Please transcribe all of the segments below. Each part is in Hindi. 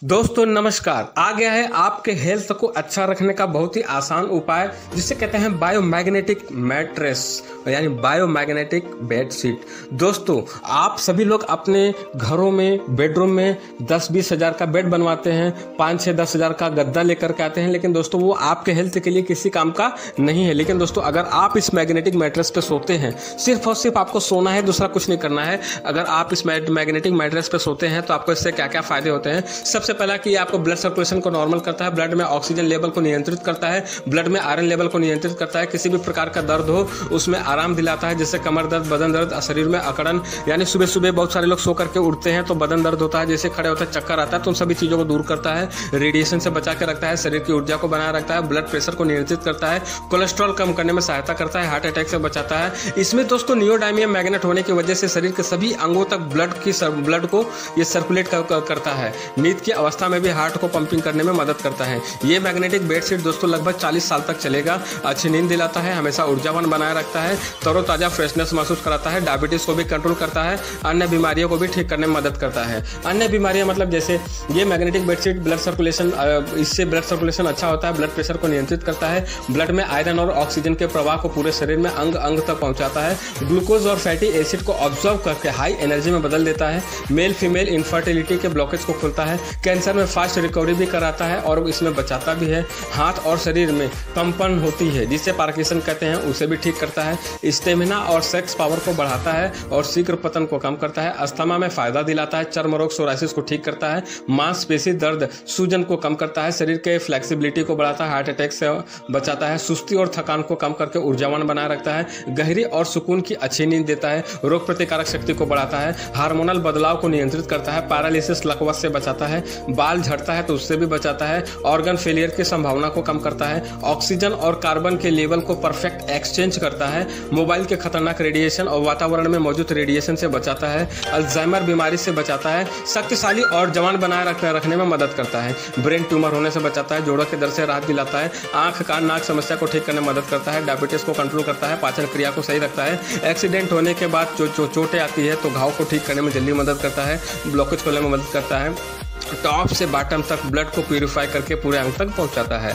दोस्तों नमस्कार। आ गया है आपके हेल्थ को अच्छा रखने का बहुत ही आसान उपाय, जिसे कहते हैं बायोमैग्नेटिक मैट्रेस यानी बायोमैग्नेटिक बेडशीट। दोस्तों आप सभी लोग अपने घरों में बेडरूम में 10-20 हज़ार का बेड बनवाते हैं, 5-6-10 हज़ार का गद्दा लेकर के आते हैं, लेकिन दोस्तों वो आपके हेल्थ के लिए किसी काम का नहीं है। लेकिन दोस्तों अगर आप इस मैग्नेटिक मैट्रेस पे सोते हैं, सिर्फ और सिर्फ आपको सोना है, दूसरा कुछ नहीं करना है। अगर आप इस मैग्नेटिक मैट्रेस पे सोते हैं तो आपको इससे क्या क्या फायदे होते हैं। सबसे पहला कि आपको ब्लड सर्कुलेशन को नॉर्मल करता है, ब्लड में ऑक्सीजन लेवल को नियंत्रित करता है, ब्लड में आयरन लेवल को नियंत्रित करता है, किसी भी प्रकार का दर्द हो उसमें आराम दिलाता है, जैसे कमर दर्द, बदन दर्द, शरीर में अकड़न, यानी सुबह सुबह बहुत सारे लोग सो करके उठते हैं तो बदन दर्द होता है, जैसे खड़े होते हैं चक्कर आता है, तो उन सभी चीज़ों को दूर करता है, रेडिएशन से बचा के रखता है, शरीर की ऊर्जा को बनाए रखता है, ब्लड प्रेशर को नियंत्रित करता है, कोलेस्ट्रॉल कम करने में सहायता करता है, हार्ट अटैक से बचाता है। इसमें दोस्तों नियोडायमियम मैग्नेट होने की वजह से शरीर के सभी अंगों तक ब्लड को ये सर्कुलेट करता है। नींद की अवस्था में भी हार्ट को पंपिंग करने में मदद करता है। ये मैग्नेटिक बेडशीट दोस्तों लगभग 40 साल तक चलेगा, अच्छी नींद दिलाता है, हमेशा ऊर्जावान बनाए रखता है, तरोताजा फ्रेशनेस महसूस कराता है, डायबिटीज को भी कंट्रोल करता है, अन्य बीमारियों को भी ठीक करने में मदद करता है। अन्य बीमारियां मतलब जैसे ये मैग्नेटिक बेडशीट ब्लड सर्कुलेशन, इससे ब्लड सर्कुलेशन अच्छा होता है, ब्लड प्रेशर को नियंत्रित करता है, ब्लड में आयरन और ऑक्सीजन के प्रवाह को पूरे शरीर में अंग अंग तक पहुंचाता है, ग्लूकोज और फैटी एसिड को ऑब्जर्व करके हाई एनर्जी में बदल देता है, मेल फीमेल इनफर्टिलिटी के ब्लॉकेज को खोलता है, कैंसर में फास्ट रिकवरी भी कराता है और इसमें बचाता भी है। हाथ और शरीर में कंपन होती है जिसे पार्किंसन कहते हैं, उसे भी ठीक करता है, स्टेमिना और सेक्स पावर को बढ़ाता है और शीघ्र पतन को कम करता है, अस्थमा में फायदा दिलाता है, चर्म रोग सोराइसिस को ठीक करता है, मांसपेशी दर्द सूजन को कम करता है, शरीर के फ्लेक्सिबिलिटी को बढ़ाता है, हार्ट अटैक से बचाता है, सुस्ती और थकान को कम करके ऊर्जावान बनाए रखता है, गहरी और सुकून की अच्छी नींद देता है, रोग प्रतिकारक शक्ति को बढ़ाता है, हार्मोनल बदलाव को नियंत्रित करता है, पैरालिसिस लकवा से बचाता है, बाल झड़ता है तो उससे भी बचाता है, ऑर्गन फेलियर की संभावना को कम करता है, ऑक्सीजन और कार्बन के लेवल को परफेक्ट एक्सचेंज करता है, मोबाइल के खतरनाक रेडिएशन और वातावरण में मौजूद रेडिएशन से बचाता है, अल्जाइमर बीमारी से बचाता है, शक्तिशाली और जवान बनाए रखने में मदद करता है, ब्रेन ट्यूमर होने से बचाता है, जोड़ों के दर्द से राहत दिलाता है, आंख कान नाक समस्या को ठीक करने में मदद करता है, डायबिटीज को कंट्रोल करता है, पाचन क्रिया को सही रखता है, एक्सीडेंट होने के बाद जो चोटें आती है तो घाव को ठीक करने में जल्दी मदद करता है, ब्लॉकेज खोलने में मदद करता है, टॉप से बॉटम तक ब्लड को प्यूरिफाई करके पूरे अंग तक पहुंचाता है,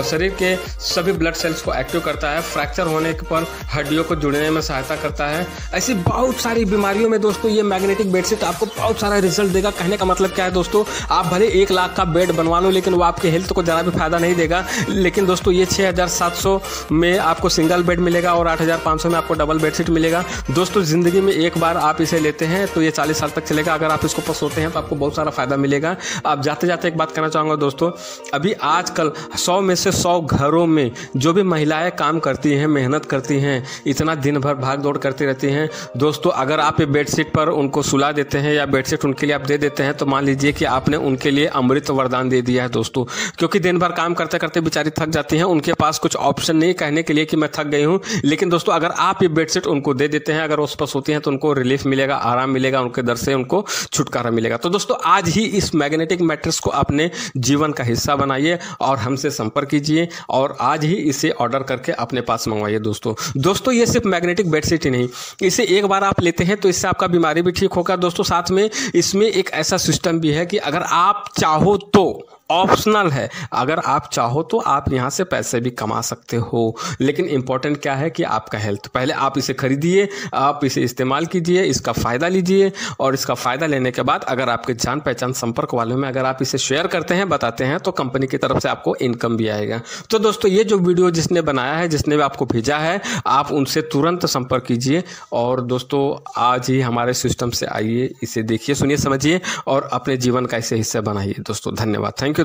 शरीर के सभी ब्लड सेल्स को एक्टिव करता है, फ्रैक्चर होने पर हड्डियों को जुड़ने में सहायता करता है। ऐसी बहुत सारी बीमारियों में दोस्तों ये मैग्नेटिक बेडशीट आपको बहुत सारा रिजल्ट देगा। कहने का मतलब क्या है दोस्तों, आप भले 1 लाख का बेड बनवा लो लेकिन वो आपके हेल्थ को जरा भी फायदा नहीं देगा। लेकिन दोस्तों ये 6700 में आपको सिंगल बेड मिलेगा और 8500 में आपको डबल बेडशीट मिलेगा। दोस्तों जिंदगी में एक बार आप इसे लेते हैं तो ये 40 साल तक चलेगा। अगर आप इसको सोते हैं तो आपको बहुत सारा फायदा मिलेगा। अब जाते जाते एक बात कहना चाहूँगा दोस्तों, अभी आजकल 100 में से 100 घरों में जो भी महिलाएं काम करती हैं, मेहनत करती हैं, इतना दिन भर भाग दौड़ करती रहती हैं दोस्तों, अगर आप ये बेडशीट पर उनको सुला देते हैं या बेडशीट उनके लिए आप दे देते हैं तो मान लीजिए कि आपने उनके लिए अमृत वरदान दे दिया है दोस्तों। क्योंकि दिन भर काम करते करते बेचारी थक जाती हैं, उनके पास कुछ ऑप्शन नहीं कहने के लिए कि मैं थक गई हूँ। लेकिन दोस्तों अगर आप ये बेडशीट उनको दे देते हैं, अगर उस पर सोती हैं तो उनको रिलीफ मिलेगा, आराम मिलेगा, उनके दर्द से उनको छुटकारा मिलेगा। तो दोस्तों आज ही इस मैग्नेटिक मैट्रेस को अपने जीवन का हिस्सा बनाइए और हमसे संपर्क कीजिए और आज ही इसे ऑर्डर करके अपने पास मंगवाइए दोस्तों ये सिर्फ मैग्नेटिक बेडशीट ही नहीं, इसे एक बार आप लेते हैं तो इससे आपका बीमारी भी ठीक होगा दोस्तों। साथ में इसमें एक ऐसा सिस्टम भी है कि अगर आप चाहो तो, ऑप्शनल है, अगर आप चाहो तो आप यहाँ से पैसे भी कमा सकते हो। लेकिन इंपॉर्टेंट क्या है कि आपका हेल्थ। पहले आप इसे खरीदिए, आप इसे इस्तेमाल कीजिए, इसका फ़ायदा लीजिए और इसका फ़ायदा लेने के बाद अगर आपके जान पहचान संपर्क वालों में अगर आप इसे शेयर करते हैं, बताते हैं, तो कंपनी की तरफ से आपको इनकम भी आएगा। तो दोस्तों ये जो वीडियो जिसने बनाया है, जिसने भी आपको भेजा है, आप उनसे तुरंत संपर्क कीजिए और दोस्तों आज ही हमारे सिस्टम से आइए, इसे देखिए, सुनिए, समझिए और अपने जीवन का इसे हिस्सा बनाइए दोस्तों। धन्यवाद, थैंक यू।